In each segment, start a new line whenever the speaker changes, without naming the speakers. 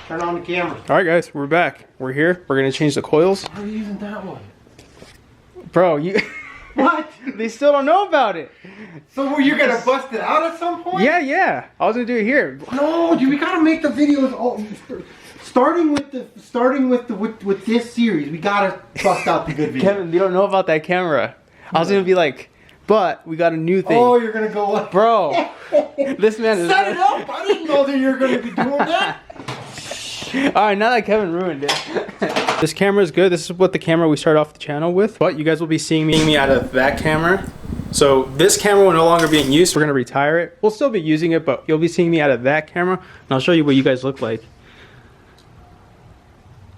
Turn on the camera.
All right, guys, we're back. We're here. We're gonna change the coils.
Why are you using that one?
Bro, you...
What?
They still don't know about it.
So were you gonna bust it out at some point?
Yeah. I was gonna do it here.
No, dude, we gotta make the videos all... Starting with this series, we gotta bust out the good videos.
Kevin, you don't know about that camera. I was gonna be like, but we got a new thing.
Oh, you're gonna go up.
Bro, this man is...
Set it up! I didn't know that you were gonna be doing that.
Alright, now that Kevin ruined it. This camera is good. This is what the camera we started off the channel with. But you guys will be seeing me out of that camera. So this camera will no longer be in use. We're gonna retire it. We'll still be using it, but you'll be seeing me out of that camera. And I'll show you what you guys look like.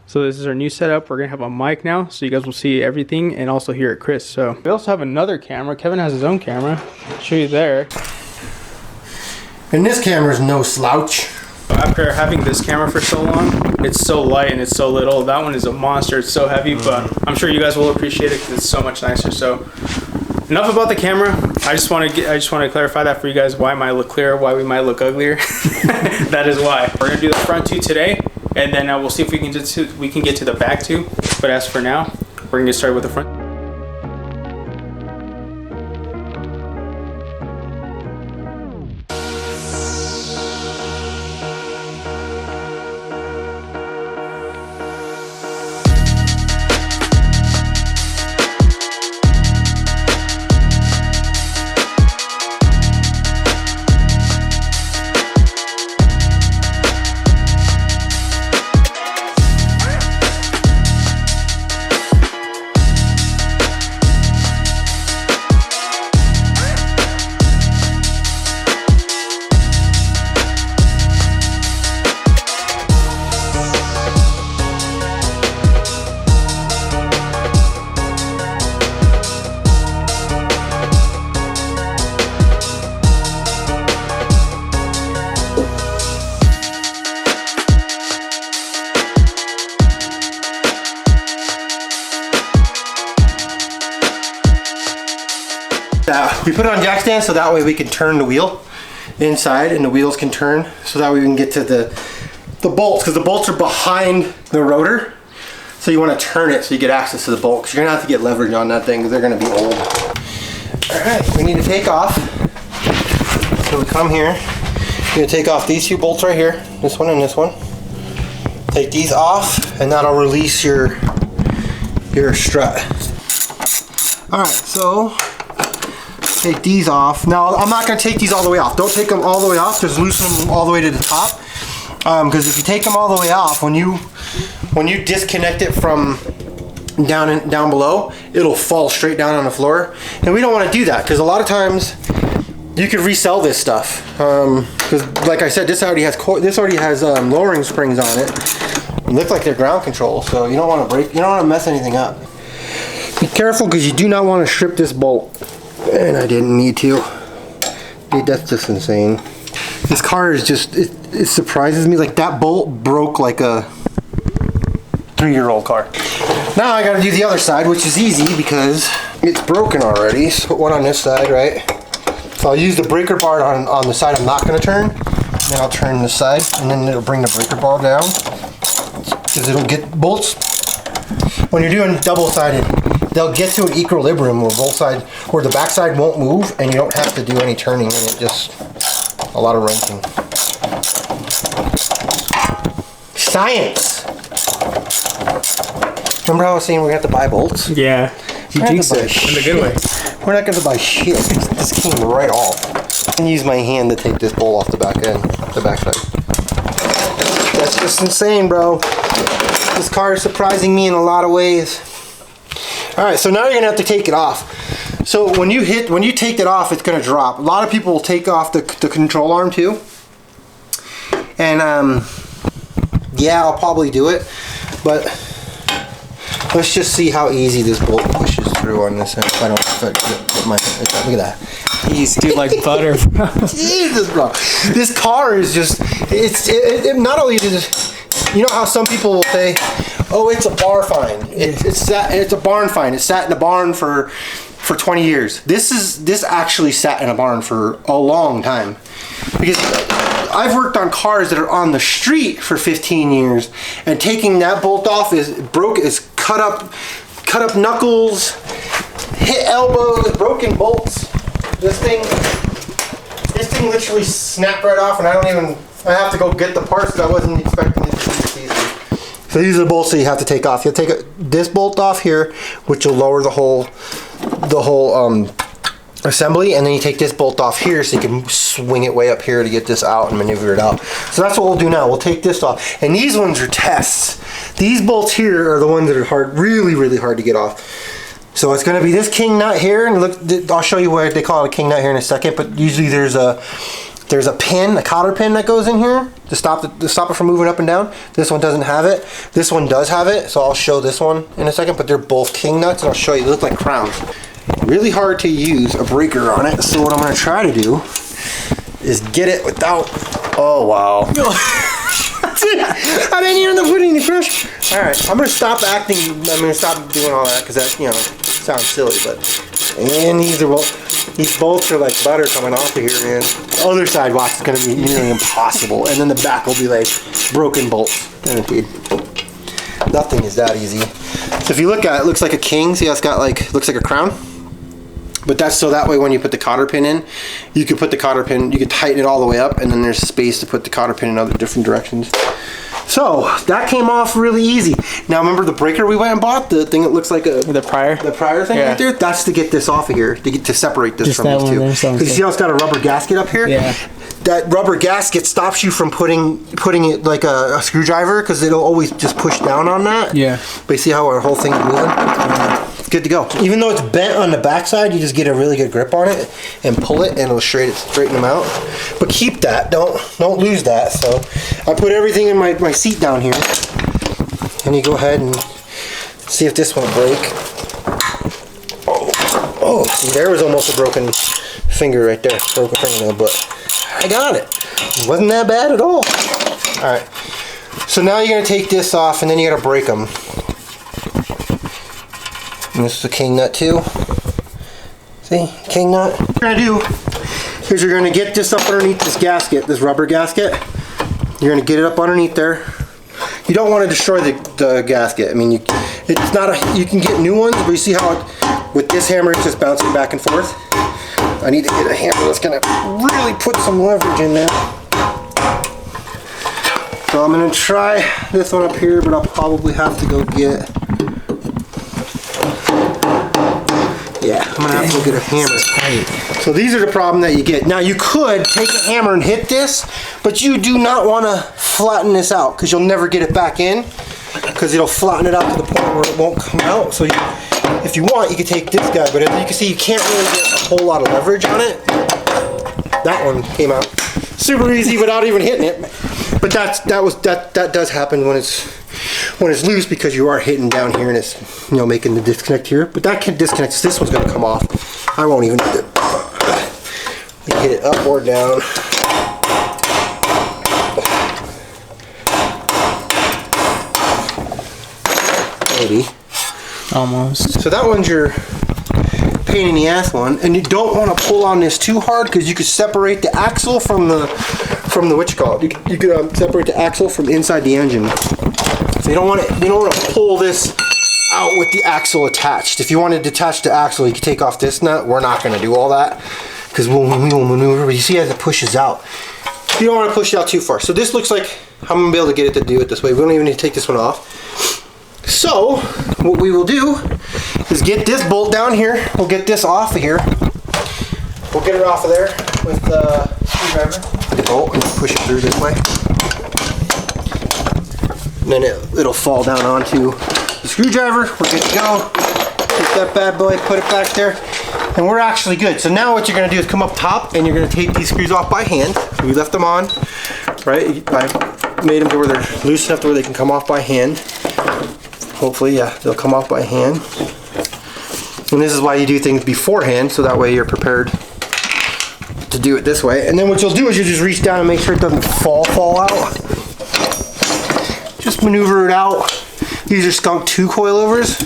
So this is our new setup. We're gonna have a mic now, so you guys will see everything and also hear it Chris. So we also have another camera. Kevin has his own camera. I'll show you there.
And this camera's no slouch.
After having this camera for so long, it's so light and it's so little. That one is a monster. It's so heavy, but I'm sure you guys will appreciate it because it's so much nicer. So enough about the camera. I just want to clarify that for you guys. Why might look clearer? Why we might look uglier? That is why. We're gonna do the front two today, and then we'll see if we can get to the back two. But as for now, we're gonna get started with the front.
We put it on jack stand so that way we can turn the wheel inside and the wheels can turn, so that way we can get to the bolts, because the bolts are behind the rotor. So you want to turn it so you get access to the bolt, because you're going to have to get leverage on that thing because they're going to be old. Alright, we need to take off. So we come here. You're going to take off these two bolts right here, this one and this one. Take these off and that'll release your strut. Alright, so take these off. Now I'm not going to take these all the way off. Don't take them all the way off. Just loosen them all the way to the top. Because if you take them all the way off, when you disconnect it from down below, it'll fall straight down on the floor. And we don't want to do that, because a lot of times you could resell this stuff. Because like I said, this already has lowering springs on it. They look like they're ground control, so you don't want to mess anything up. Be careful, because you do not want to strip this bolt. And I didn't need to. Dude, that's just insane. This car is just, it surprises me. Like, that bolt broke like a 3-year-old car. Now I gotta do the other side, which is easy because it's broken already. So put one on this side, right? So I'll use the breaker bar on the side I'm not gonna turn. Then I'll turn this side, and then it'll bring the breaker bar down. Because it'll get bolts. When you're doing double-sided, they'll get to an equilibrium where the back side won't move and you don't have to do any turning, and it just, a lot of wrenching. Science! Remember how I was saying we have to buy bolts?
Yeah, you jinxed it in a good way.
We're not going to buy shit. This came right off. I can use my hand to take this bolt off the back end, the back side. That's just insane, bro. This car is surprising me in a lot of ways. Alright, so now you're going to have to take it off. So when you take it off, it's going to drop. A lot of people will take off the control arm too. And yeah, I'll probably do it. But let's just see how easy this bolt pushes through on this end. If I don't put my, look at that.
Easy, dude, like butter, bro.
Jesus, bro. This car is just, it not only does, you know how some people will say, oh, it's a bar find. It's a barn find. It sat in a barn for 20 years. This actually sat in a barn for a long time. Because I've worked on cars that are on the street for 15 years, and taking that bolt off is cut up knuckles, hit elbows, broken bolts. This thing literally snapped right off, and I have to go get the parts that I wasn't expecting it to be this easy. So these are the bolts that you have to take off. You'll take this bolt off here, which will lower the whole assembly, and then you take this bolt off here so you can swing it way up here to get this out and maneuver it out. So that's what we'll do now. We'll take this off, and these ones are tests. These bolts here are the ones that are hard, really hard to get off. So it's going to be this king nut here, and look, I'll show you why they call it a king nut here in a second, but usually there's a pin, a cotter pin that goes in here to stop it from moving up and down. This one doesn't have it. This one does have it, so I'll show this one in a second, but they're both king nuts, and I'll show you. They look like crowns. Really hard to use a breaker on it, so what I'm going to try to do is get it without... Oh, wow. I didn't even put any pressure. Alright, I'm going to stop acting, I'm going to stop doing all that, because that, you know, sounds silly, but... And these bolts are like butter coming off of here, man. The other side watch is going to be nearly impossible, and then the back will be like broken bolts, guaranteed. Nothing is that easy. So if you look at it, it looks like a king. See how it's got like, looks like a crown? But that's so that way when you put the cotter pin in, you can put the cotter pin, you can tighten it all the way up, and then there's space to put the cotter pin in other different directions. So that came off really easy. Now remember the breaker we went and bought, the thing that looks like the prior thing right there. That's to get this off of here, to separate this from these two. Because you see how it's got a rubber gasket up here? Yeah. That rubber gasket stops you from putting it like a screwdriver, because it'll always just push down on that. Yeah. But you see how our whole thing's moving? It's good to go. Even though it's bent on the backside, you just get a really good grip on it and pull it, and it'll straighten them out. But keep that. Don't lose that. So I put everything in my seat down here, and you go ahead and see if this won't break. Oh, see, there was almost a broken finger right there, broken fingernail, but I got it. It wasn't that bad at all. All right. So now you're gonna take this off, and then you gotta break them. And this is a king nut too. See, king nut. What you're gonna do is you're gonna get this up underneath this gasket, this rubber gasket. You're gonna get it up underneath there. You don't want to destroy the gasket. I mean, you can get new ones, but you see how with this hammer it's just bouncing back and forth. I need to get a hammer that's gonna really put some leverage in there. So I'm gonna try this one up here, but I'll probably have to go get. Yeah, I'm gonna have to go get a hammer. So these are the problem that you get. Now you could take a hammer and hit this, but you do not want to flatten this out, because you'll never get it back in, because it'll flatten it out to the point where it won't come out. So if you want, you can take this guy, but as you can see, you can't really get a whole lot of leverage on it. That one came out super easy without even hitting it. But that does happen when it's loose, because you are hitting down here and it's, you know, making the disconnect here. But that can disconnect. This one's gonna come off. I won't even need it. You hit it up or down. Maybe. Almost. So that one's your pain in the ass one, and you don't want to pull on this too hard, because you could separate the axle from the what you call it. You could separate the axle from inside the engine. So you don't want to pull this out with the axle attached. If you want to detach the axle, you can take off this nut. We're not going to do all that, because we will maneuver. But you see as it pushes out, you don't want to push it out too far. So this looks like I'm going to be able to get it to do it this way. We don't even need to take this one off. So what we will do is get this bolt down here. We'll get this off of here. We'll get it off of there with the screwdriver. The bolt, and push it through this way. And then it'll fall down onto the screwdriver. We're good to go. Take that bad boy, put it back there, and we're actually good. So now what you're gonna do is come up top, and you're gonna take these screws off by hand. We left them on, right? I made them to where they're loose enough to where they can come off by hand. Hopefully, yeah, they'll come off by hand. And this is why you do things beforehand, so that way you're prepared to do it this way. And then what you'll do is you just reach down and make sure it doesn't fall out. Just maneuver it out. These are Skunk 2 coilovers,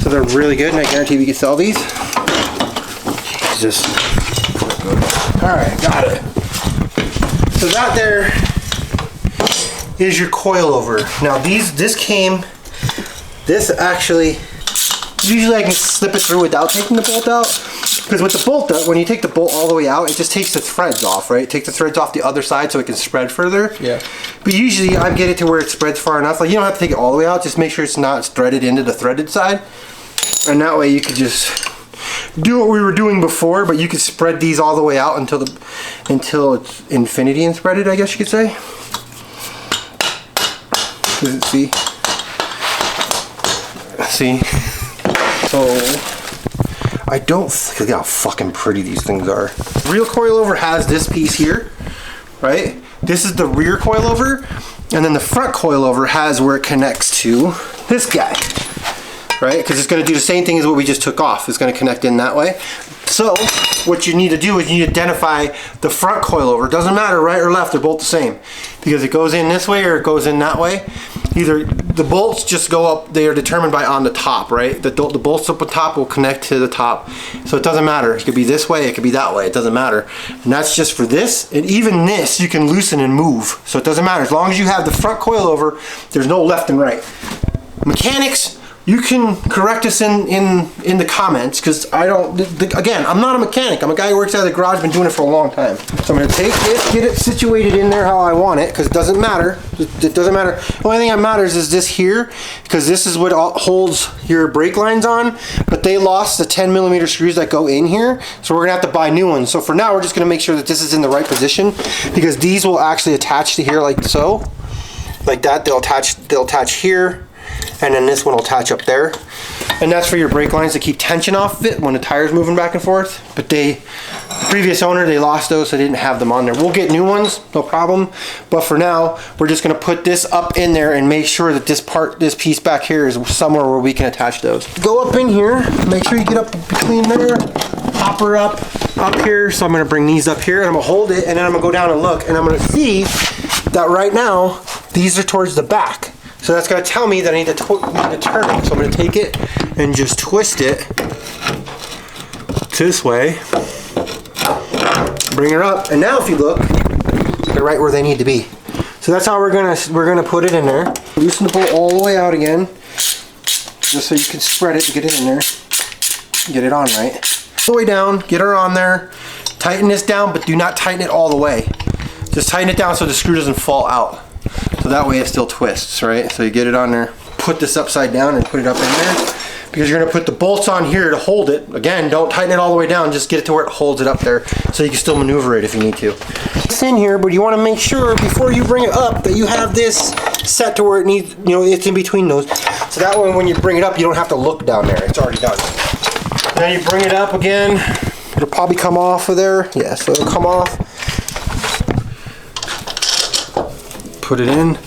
so they're really good, and I guarantee we can sell these. Jesus. All right, got it. So that there is your coilover. Now this actually, usually I can slip it through without taking the bolt out. Because with the bolt, when you take the bolt all the way out, it just takes the threads off, right? Take the threads off the other side so it can spread further.
Yeah.
But usually I get it to where it spreads far enough. Like you don't have to take it all the way out, just make sure it's not threaded into the threaded side. And that way you could just do what we were doing before, but you could spread these all the way out until it's infinity and spread it, I guess you could say. Does it see? See? So I don't look how fucking pretty these things are. Real coilover has this piece here, right? This is the rear coilover, and then the front coilover has where it connects to this guy, right? Because it's going to do the same thing as what we just took off. It's going to connect in that way. So what you need to do is you need to identify the front coilover. It doesn't matter right or left, they're both the same. Because it goes in this way or it goes in that way. Either the bolts just go up, they are determined by on the top, right? The bolts up on top will connect to the top. So it doesn't matter. It could be this way, it could be that way, it doesn't matter. And that's just for this. And even this you can loosen and move. So it doesn't matter. As long as you have the front coilover, there's no left and right. Mechanics, you can correct us in the comments, because I don't, again, I'm not a mechanic. I'm a guy who works out of the garage, been doing it for a long time. So I'm going to take it, get it situated in there how I want it, because it doesn't matter. It doesn't matter. The only thing that matters is this here, because this is what holds your brake lines on, but they lost the 10mm screws that go in here, so we're going to have to buy new ones. So for now, we're just going to make sure that this is in the right position, because these will actually attach to here like so. Like that, they'll attach here. And then this one will attach up there. And that's for your brake lines to keep tension off of it when the tire's moving back and forth. But the previous owner, they lost those, so they didn't have them on there. We'll get new ones, no problem. But for now, we're just gonna put this up in there and make sure that this piece back here is somewhere where we can attach those. Go up in here, make sure you get up between there, pop her up here. So I'm gonna bring these up here and I'm gonna hold it, and then I'm gonna go down and look, and I'm gonna see that right now, these are towards the back. So that's going to tell me that I need to turn it. So I'm going to take it and just twist it this way. Bring her up, and now if you look, they're right where they need to be. So that's how we're gonna put it in there. Loosen the bolt all the way out again, just so you can spread it to get it in there. Get it on right. All the way down. Get her on there. Tighten this down, but do not tighten it all the way. Just tighten it down so the screw doesn't fall out. So that way it still twists, right? So you get it on there, put this upside down and put it up in there, because you're gonna put the bolts on here to hold it. Again, don't tighten it all the way down, just get it to where it holds it up there so you can still maneuver it if you need to. It's in here, but you wanna make sure before you bring it up that you have this set to where it needs, you know, it's in between those. So that way when you bring it up, you don't have to look down there, it's already done. Then you bring it up again, it'll probably come off of there. Yeah, so it'll come off. Put it in,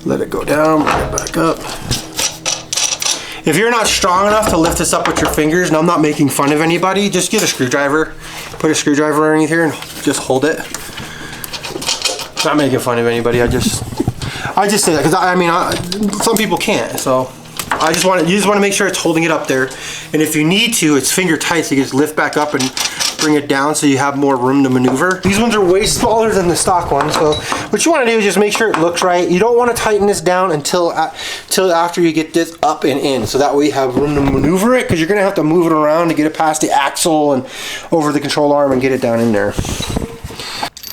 let it go down, bring it back up. If you're not strong enough to lift this up with your fingers, and I'm not making fun of anybody, just get a screwdriver, put a screwdriver underneath here and just hold it. Not making fun of anybody, I just say that because I mean, some people can't, so you just want to make sure it's holding it up there. And if you need to, it's finger tight, so you just lift back up and bring it down so you have more room to maneuver. These ones are way smaller than the stock ones, so what you want to do is just make sure it looks right. You don't want to tighten this down until after you get this up and in, so that way you have room to maneuver it, because you're going to have to move it around to get it past the axle and over the control arm and get it down in there.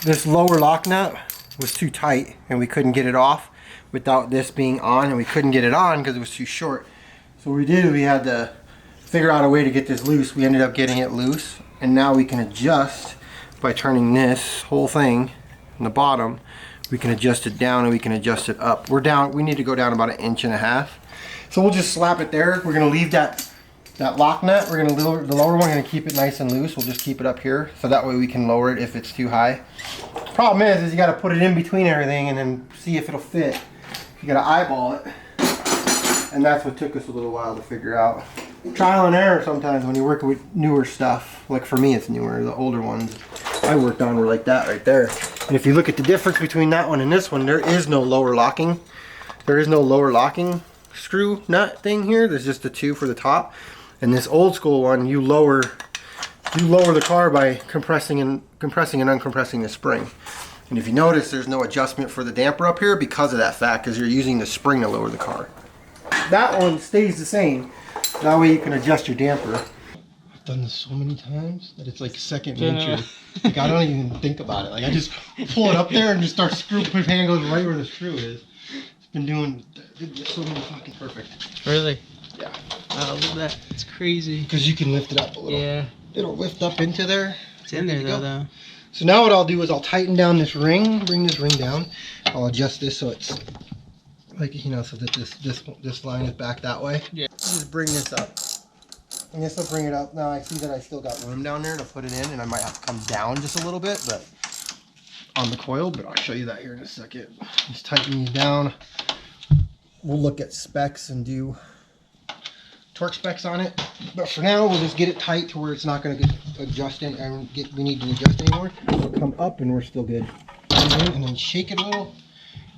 This lower lock nut was too tight and we couldn't get it off without this being on, and we couldn't get it on because it was too short. So what we did, we had to figure out a way to get this loose. We ended up getting it loose, and now we can adjust by turning this whole thing in the bottom. We can adjust it down and we can adjust it up. We're down, we need to go down about 1.5 inches. So we'll just slap it there. We're gonna leave that lock nut. We're gonna lower the lower one, we're gonna keep it nice and loose. We'll just keep it up here, so that way we can lower it if it's too high. Problem is you gotta put it in between everything and then see if it'll fit. You gotta eyeball it. And that's what took us a little while to figure out. Trial and error sometimes when you're working with newer stuff. Like for me it's newer, the older ones I worked on were like that right there. And if you look at the difference between that one and this one, there is no lower locking. There is no lower locking screw nut thing here. There's just the two for the top. And this old school one, you lower the car by compressing and uncompressing the spring. And if you notice, there's no adjustment for the damper up here because of that fact, because you're using the spring to lower the car. That one stays the same. That way you can adjust your damper. I've done this so many times that it's like second nature. Like I don't even think about it. Like I just pull it up there and just start screwing. My hand goes right where the screw is. It's been doing so many fucking perfect.
Really?
Yeah.
Oh, look at that. It's crazy.
Because you can lift it up a little.
Yeah.
It'll lift up into there.
It's in there though.
So now what I'll do is I'll tighten down this ring, bring this ring down. I'll adjust this so it's like, you know, so that this line is back that way.
Yeah.
Just bring this up. And this will bring it up. Now I see that I still got room down there to put it in, and I might have to come down just a little bit, but on the coil, but I'll show you that here in a second. Just tighten these down. We'll look at specs and do torque specs on it, but for now we'll just get it tight to where it's not going to get adjusted and we need to adjust anymore. It'll come up and we're still good. And then shake it a little,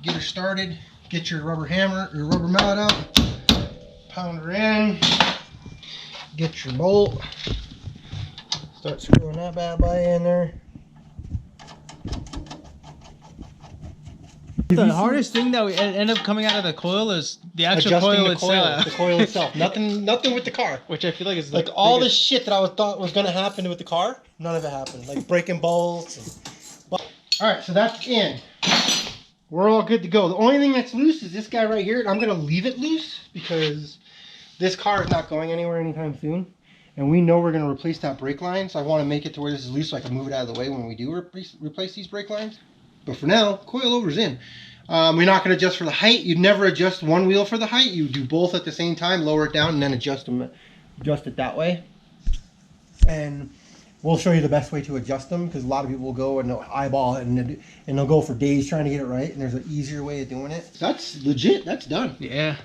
get her started, get your rubber hammer, your rubber mallet out, pound her in, get your bolt, start screwing that bad boy in there.
The hardest thing that we end up coming out of the coil is the actual coil itself.
The coil itself. Nothing with the car.
Which I feel like is
like all the shit that I thought was gonna happen with the car. None of it happened. Like breaking bolts. All right, so that's in. We're all good to go. The only thing that's loose is this guy right here. I'm gonna leave it loose because this car is not going anywhere anytime soon, and we know we're gonna replace that brake line. So I want to make it to where this is loose so I can move it out of the way when we do replace these brake lines. But for now, coilover's in. We're not going to adjust for the height. You'd never adjust one wheel for the height. You do both at the same time, lower it down, and then adjust it that way. And we'll show you the best way to adjust them, because a lot of people will go and they'll eyeball it and they'll go for days trying to get it right. And there's an easier way of doing it. That's legit. That's done.
Yeah.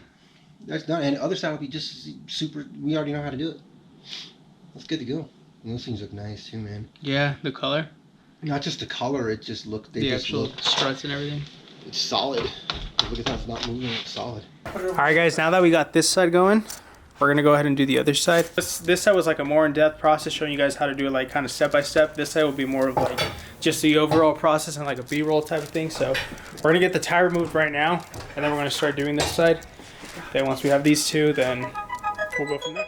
That's done. And the other side will be just super. We already know how to do it. That's good to go. And those things look nice too, man.
Yeah, the color.
Not just the color, it just look.
The actual struts and everything.
It's solid. Look at that, it's not moving, it's solid.
Alright guys, now that we got this side going, we're going to go ahead and do the other side. This side was like a more in-depth process showing you guys how to do it like kind of step-by-step. This side will be more of like just the overall process and like a B-roll type of thing. So we're going to get the tire removed right now, and then we're going to start doing this side. Then once we have these two, then we'll go from there.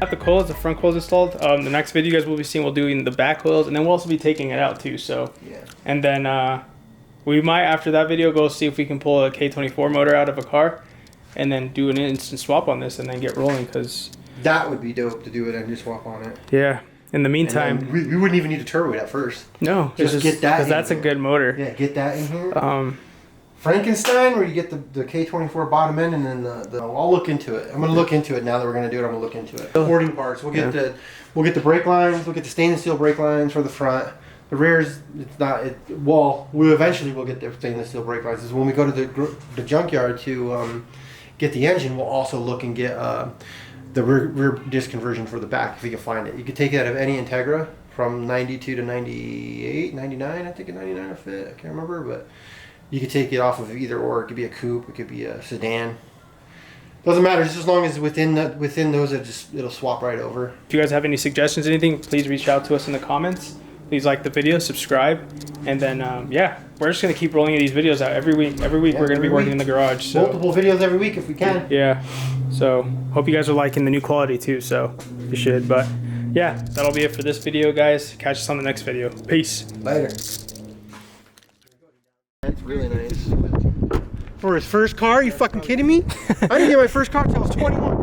The coils, the front coils installed. The next video you guys will be seeing, we'll doing the back coils, and then we'll also be taking it out too. So yeah. And then we might, after that video, go see if we can pull a K24 motor out of a car, and then do an instant swap on this, and then get rolling. Because
that would be dope to do it and just swap on it.
Yeah. In the meantime,
we wouldn't even need to turbo it at first.
No,
just get that,
because that's a good motor.
Yeah, get that in here. Frankenstein, where you get the K24 bottom end, and then I'll look into it. I'm gonna look into it now that we're gonna do it. I'm gonna look into it. Boarding parts. We'll get the brake lines. We'll get the stainless steel brake lines for the front. The rears, it's not. We eventually will get the stainless steel brake lines. Is when we go to the junkyard to get the engine. We'll also look and get the rear disc conversion for the back if we can find it. You could take it out of any Integra from 92 to 98, 99. I think a 99 will fit. I can't remember, but. You could take it off of either or. It could be a coupe. It could be a sedan. Doesn't matter. Just as long as within those, it'll swap right over.
If you guys have any suggestions, anything, please reach out to us in the comments. please like the video, subscribe, and then yeah, we're just gonna keep rolling these videos out every week. Every week we're gonna be working in the garage. So.
Multiple videos every week if we can.
Yeah. So hope you guys are liking the new quality too. So you should. But yeah, that'll be it for this video, guys. Catch us on the next video. Peace.
Later. That's really nice. For his first car? Are you fucking kidding me? I didn't get my first car until I was 21.